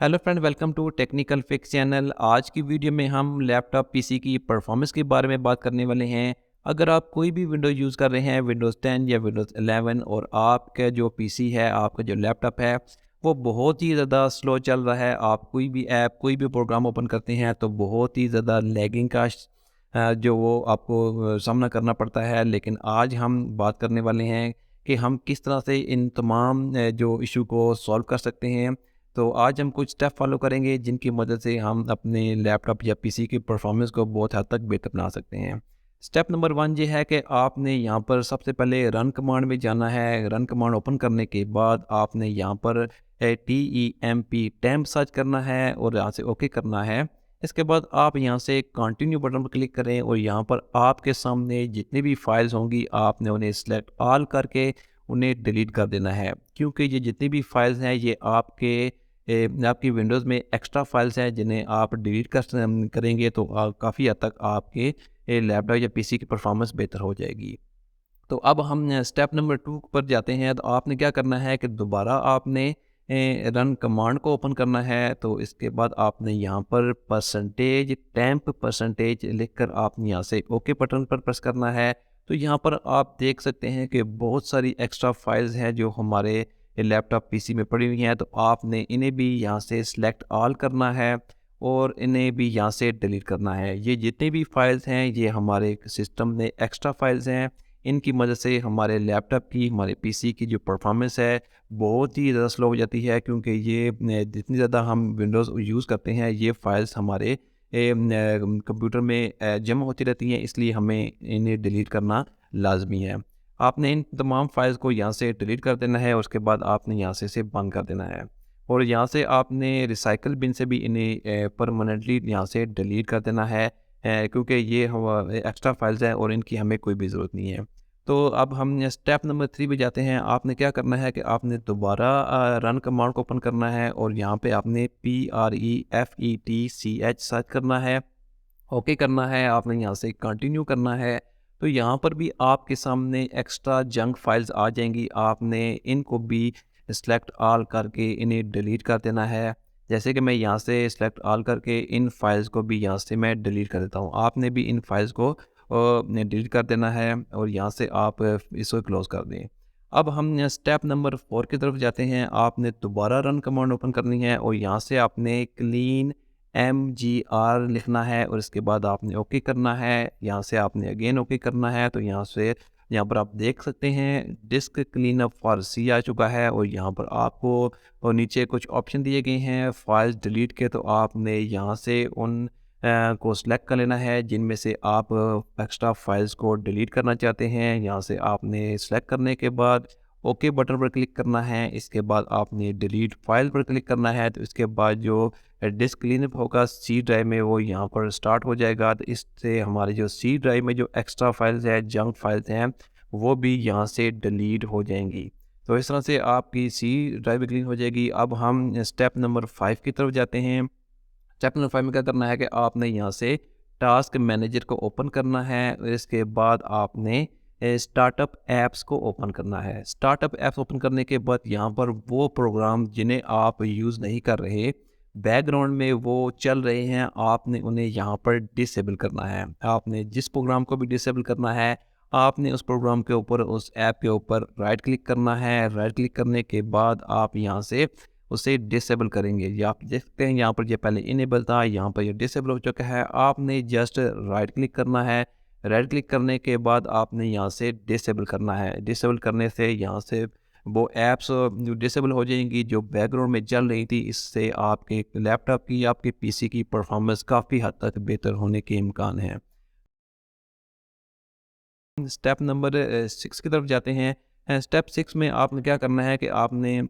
Hello friend, welcome to technical fix channel. आज की video में हम लैपटॉप पीसी की परफॉर्मेंस के बारे में बात करने वाले हैं। अगर आप कोई भी विंडोज़ यूज़ कर रहे हैं, विंडोज़ 10 या विंडोज़ 11, और आपका जो पीसी है, आपका जो लैपटॉप है, वो बहुत ही ज़्यादा स्लो चल रहा है। आप कोई भी ऐप, कोई भी प्रोग्राम ओपन करते हैं तो बहुत ही ज़्यादा लैगिंग का जो वो आपको सामना करना पड़ता है। लेकिन आज हम बात करने वाले हैं कि हम किस तरह से इन तमाम जो इशू को सॉल्व कर सकते हैं। तो आज हम कुछ स्टेप फॉलो करेंगे जिनकी मदद से हम अपने लैपटॉप या पीसी की परफॉर्मेंस को बहुत हद तक बेहतर बना सकते हैं। स्टेप नंबर 1 ये है कि आपने यहाँ पर सबसे पहले रन कमांड में जाना है। रन कमांड ओपन करने के बाद आपने यहाँ पर TEMP सर्च करना है और यहाँ से ओके करना है। इसके बाद आप यहाँ से कंटिन्यू बटन पर क्लिक करें और यहाँ पर आपके सामने जितनी भी फाइल्स होंगी आपने उन्हें सिलेक्ट ऑल करके उन्हें डिलीट कर देना है, क्योंकि ये जितनी भी फाइल्स हैं ये आपकी विंडोज़ में एक्स्ट्रा फाइल्स हैं जिन्हें आप डिलीट करेंगे तो काफ़ी हद तक आपके लैपटॉप या पीसी की परफॉर्मेंस बेहतर हो जाएगी। तो अब हम स्टेप नंबर 2 पर जाते हैं। तो आपने क्या करना है कि दोबारा आपने रन कमांड को ओपन करना है। तो इसके बाद आपने यहाँ पर %temp लिखकर आपने यहाँ से ओके बटन पर प्रेस करना है। तो यहाँ पर आप देख सकते हैं कि बहुत सारी एक्स्ट्रा फाइल्स हैं जो हमारे लैपटॉप पीसी में पड़ी हुई हैं। तो आपने इन्हें भी यहाँ से सिलेक्ट ऑल करना है और इन्हें भी यहाँ से डिलीट करना है। ये जितनी भी फाइल्स हैं ये हमारे सिस्टम में एक्स्ट्रा फाइल्स हैं। इनकी मदद से हमारे लैपटॉप की, हमारे पीसी की जो परफॉर्मेंस है बहुत ही ज़्यादा स्लो हो जाती है, क्योंकि ये जितनी ज़्यादा हम विंडोज़ यूज़ करते हैं ये फाइल्स हमारे कंप्यूटर में जमा होती रहती हैं, इसलिए हमें इन्हें डिलीट करना लाजमी है। आपने इन तमाम फाइल्स को यहाँ से डिलीट कर देना है और उसके बाद आपने यहाँ से इसे बंद कर देना है और यहाँ से आपने रिसाइकल बिन से भी इन्हें परमानेंटली यहाँ से डिलीट कर देना है, क्योंकि ये एक्स्ट्रा फाइल्स हैं और इनकी हमें कोई भी ज़रूरत नहीं है। तो अब हम स्टेप नंबर 3 पे जाते हैं। आपने क्या करना है कि आपने दोबारा रन कमांड को ओपन करना है और यहाँ पे आपने PREFETCH सर्च करना है, ओके करना है। आपने यहाँ से कंटिन्यू करना है। तो यहाँ पर भी आपके सामने एक्स्ट्रा जंक फाइल्स आ जाएंगी। आपने इनको भी सेलेक्ट ऑल करके इन्हें डिलीट कर देना है। जैसे कि मैं यहाँ से सेलेक्ट ऑल करके इन फाइल्स को भी यहाँ से मैं डिलीट कर देता हूँ। आपने भी इन फाइल्स को डिलीट कर देना है और यहाँ से आप इसको क्लोज कर दें। अब हम स्टेप नंबर 4 की तरफ जाते हैं। आपने दोबारा रन कमांड ओपन करनी है और यहाँ से आपने क्लीन MGR लिखना है और इसके बाद आपने ओके करना है। यहाँ से आपने अगेन ओके करना है। तो यहाँ पर आप देख सकते हैं डिस्क क्लीनअप फॉर सी आ चुका है और यहाँ पर आपको और नीचे कुछ ऑप्शन दिए गए हैं फाइल्स डिलीट के। तो आपने यहाँ से उन को सिलेक्ट कर लेना है जिनमें से आप एक्स्ट्रा फाइल्स को डिलीट करना चाहते हैं। यहाँ से आपने सेलेक्ट करने के बाद ओके बटन पर क्लिक करना है। इसके बाद आपने डिलीट फाइल पर क्लिक करना है। तो इसके बाद जो डिस्क क्लीनअप होगा सी ड्राइव में वो यहाँ पर स्टार्ट हो जाएगा। तो इससे हमारे जो सी ड्राइव में जो एक्स्ट्रा फाइल्स हैं, जंक फाइल्स हैं, वो भी यहाँ से डिलीट हो जाएंगी। तो इस तरह से आपकी सी ड्राइव क्लीन हो जाएगी। अब हम स्टेप नंबर 5 की तरफ जाते हैं। स्टेप नंबर 5 में क्या करना है कि आपने यहाँ से टास्क मैनेजर को ओपन करना है और इसके बाद आपने स्टार्टअप ऐप्स को ओपन करना है। स्टार्टअप ऐप्स ओपन करने के बाद यहाँ पर वो प्रोग्राम जिन्हें आप यूज़ नहीं कर रहे, बैकग्राउंड में वो चल रहे हैं, आपने उन्हें यहाँ पर डिसेबल करना है। आपने जिस प्रोग्राम को भी डिसेबल करना है, आपने उस प्रोग्राम के ऊपर, उस ऐप के ऊपर राइट क्लिक करना है। राइट क्लिक करने के बाद आप यहाँ से उसे डिसेबल करेंगे। ये आप देखते हैं यहाँ पर ये पहले इनेबल था, यहाँ पर ये डिसेबल हो चुका है। आपने जस्ट राइट क्लिक करना है। राइट क्लिक करने के बाद आपने यहाँ से डिसेबल करना है। डिसेबल करने से यहाँ से वो ऐप्स जो डिसेबल हो जाएंगी जो बैकग्राउंड में चल रही थी। इससे आपके लैपटॉप की, आपके पीसी की परफॉर्मेंस काफ़ी हद तक बेहतर होने के इम्कान हैं। स्टेप नंबर 6 की तरफ जाते हैं। स्टेप 6 में आपने क्या करना है कि आपने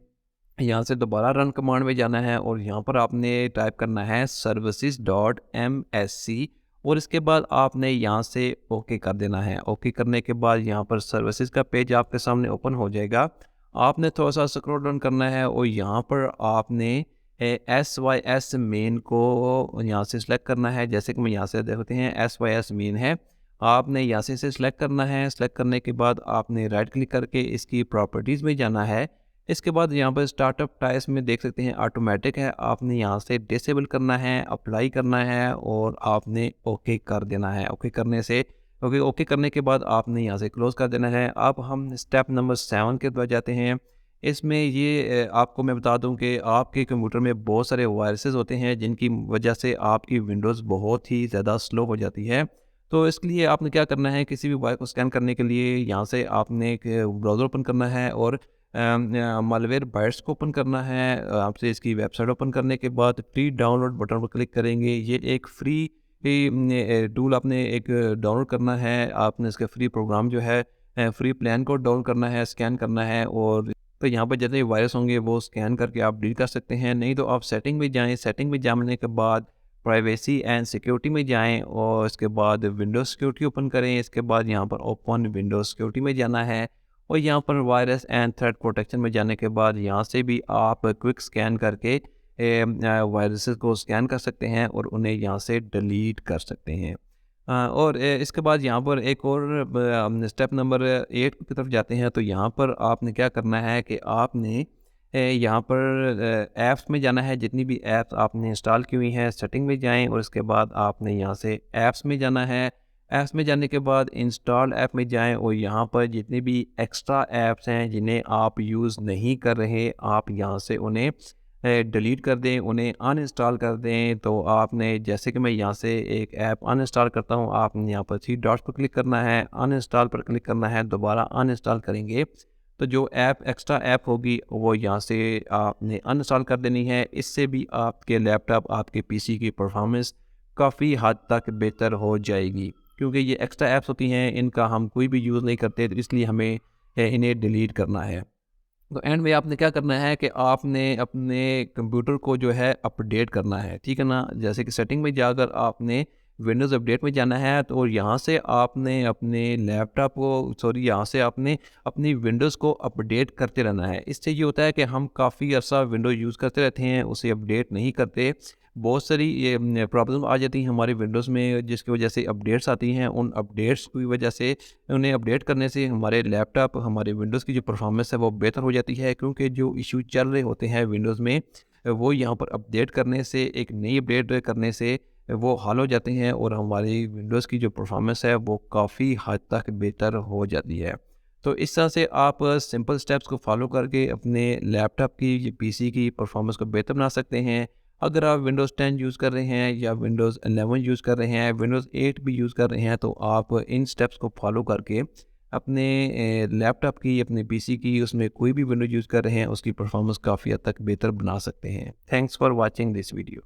यहाँ से दोबारा रन कमांड में जाना है और यहाँ पर आपने टाइप करना है services.msc और इसके बाद आपने यहाँ से ओके कर देना है। ओके करने के बाद यहाँ पर सर्विसेज का पेज आपके सामने ओपन हो जाएगा। आपने थोड़ा सा स्क्रॉल डाउन करना है और यहाँ पर आपने SYS मेन को यहाँ से सिलेक्ट करना है। जैसे कि मैं यहाँ से देखते हैं SYS मेन है, आपने यहाँ से इसे सिलेक्ट करना है। सिलेक्ट करने के बाद आपने राइट क्लिक करके इसकी प्रॉपर्टीज़ में जाना है। इसके बाद यहाँ पर स्टार्टअप टाइप्स में देख सकते हैं ऑटोमेटिक है, आपने यहाँ से डिसेबल करना है, अप्लाई करना है और आपने ओके कर देना है। ओके करने से ओके करने के बाद आपने यहाँ से क्लोज़ कर देना है। अब हम स्टेप नंबर 7 के तरफ जाते हैं। इसमें ये आपको मैं बता दूं कि आपके कंप्यूटर में बहुत सारे वायरसेस होते हैं जिनकी वजह से आपकी विंडोज़ बहुत ही ज़्यादा स्लो हो जाती है। तो इसके लिए आपने क्या करना है, किसी भी वायर को स्कैन करने के लिए यहाँ से आपने एक ब्राउज़र ओपन करना है और मालवेयर बाइट्स को ओपन करना है। आपसे इसकी वेबसाइट ओपन करने के बाद फ्री डाउनलोड बटन पर क्लिक करेंगे। ये एक फ्री टूल आपने एक डाउनलोड करना है। आपने इसका फ्री प्रोग्राम जो है फ्री प्लान को डाउनलोड करना है, स्कैन करना है और तो यहाँ पर जितने वायरस होंगे वो स्कैन करके आप डिलीट कर सकते हैं। नहीं तो आप सेटिंग में जाएँ, सेटिंग में जाने के बाद प्राइवेसी एंड सिक्योरिटी में जाएँ और इसके बाद विंडोज़ सिक्योरिटी ओपन करें। इसके बाद यहाँ पर ओपन विंडोज़ सिक्योरिटी में जाना है और यहाँ पर वायरस एंड थ्रेट प्रोटेक्शन में जाने के बाद यहाँ से भी आप क्विक स्कैन करके वायरसेस को स्कैन कर सकते हैं और उन्हें यहाँ से डिलीट कर सकते हैं। और इसके बाद यहाँ पर एक और स्टेप नंबर 8 की तरफ जाते हैं। तो यहाँ पर आपने क्या करना है कि आपने यहाँ पर ऐप्स में जाना है। जितनी भी ऐप्स आपने इंस्टॉल की हुई हैं सेटिंग में जाएं और इसके बाद आपने यहाँ से ऐप्स में जाना है। ऐप्स में जाने के बाद इंस्टॉल ऐप में जाएं और यहाँ पर जितनी भी एक्स्ट्रा ऐप्स हैं जिन्हें आप यूज़ नहीं कर रहे, आप यहाँ से उन्हें डिलीट कर दें, उन्हें अनइंस्टॉल कर दें। तो आपने जैसे कि मैं यहाँ से एक ऐप अनइंस्टॉल करता हूँ, आपने यहाँ पर 3 डॉट्स पर क्लिक करना है, अनइंस्टॉल पर क्लिक करना है, दोबारा अनइंस्टॉल करेंगे तो जो ऐप एक्स्ट्रा ऐप होगी वो यहाँ से आपने अनइंस्टॉल कर देनी है। इससे भी आपके लैपटॉप, आपके पीसी की परफॉर्मेंस काफ़ी हद तक बेहतर हो जाएगी, क्योंकि ये एक्स्ट्रा ऐप्स होती हैं, इनका हम कोई भी यूज़ नहीं करते, तो इसलिए हमें इन्हें डिलीट करना है। तो एंड में आपने क्या करना है कि आपने अपने कंप्यूटर को जो है अपडेट करना है, ठीक है ना? जैसे कि सेटिंग में जाकर आपने विंडोज़ अपडेट में जाना है तो यहाँ से आपने अपने लैपटॉप को यहाँ से आपने अपनी विंडोज़ को अपडेट करते रहना है। इससे ये होता है कि हम काफ़ी अर्सा विंडो यूज़ करते रहते हैं, उसे अपडेट नहीं करते। बहुत सारी ये प्रॉब्लम आ जाती हैं हमारे विंडोज़ में जिसकी वजह से अपडेट्स आती हैं। उन अपडेट्स की वजह से उन्हें अपडेट करने से हमारे लैपटॉप, हमारे विंडोज़ की जो परफॉर्मेंस है वो बेहतर हो जाती है, क्योंकि जो इशू चल रहे होते हैं विंडोज़ में वो यहाँ पर अपडेट करने से, एक नई अपडेट करने से वो हल हो जाते हैं और हमारी विंडोज़ की जो परफॉर्मेंस है वो काफ़ी हद तक बेहतर हो जाती है। तो इस तरह से आप सिंपल स्टेप्स को फॉलो करके अपने लैपटॉप की, पीसी की परफॉर्मेंस को बेहतर बना सकते हैं। अगर आप विंडोज़ 10 यूज़ कर रहे हैं या विंडोज़ 11 यूज़ कर रहे हैं, विंडोज़ 8 भी यूज़ कर रहे हैं, तो आप इन स्टेप्स को फॉलो करके अपने लैपटॉप की, अपने पीसी की, उसमें कोई भी विंडो यूज़ कर रहे हैं, उसकी परफॉर्मेंस काफ़ी हद तक बेहतर बना सकते हैं। Thanks for watching this video.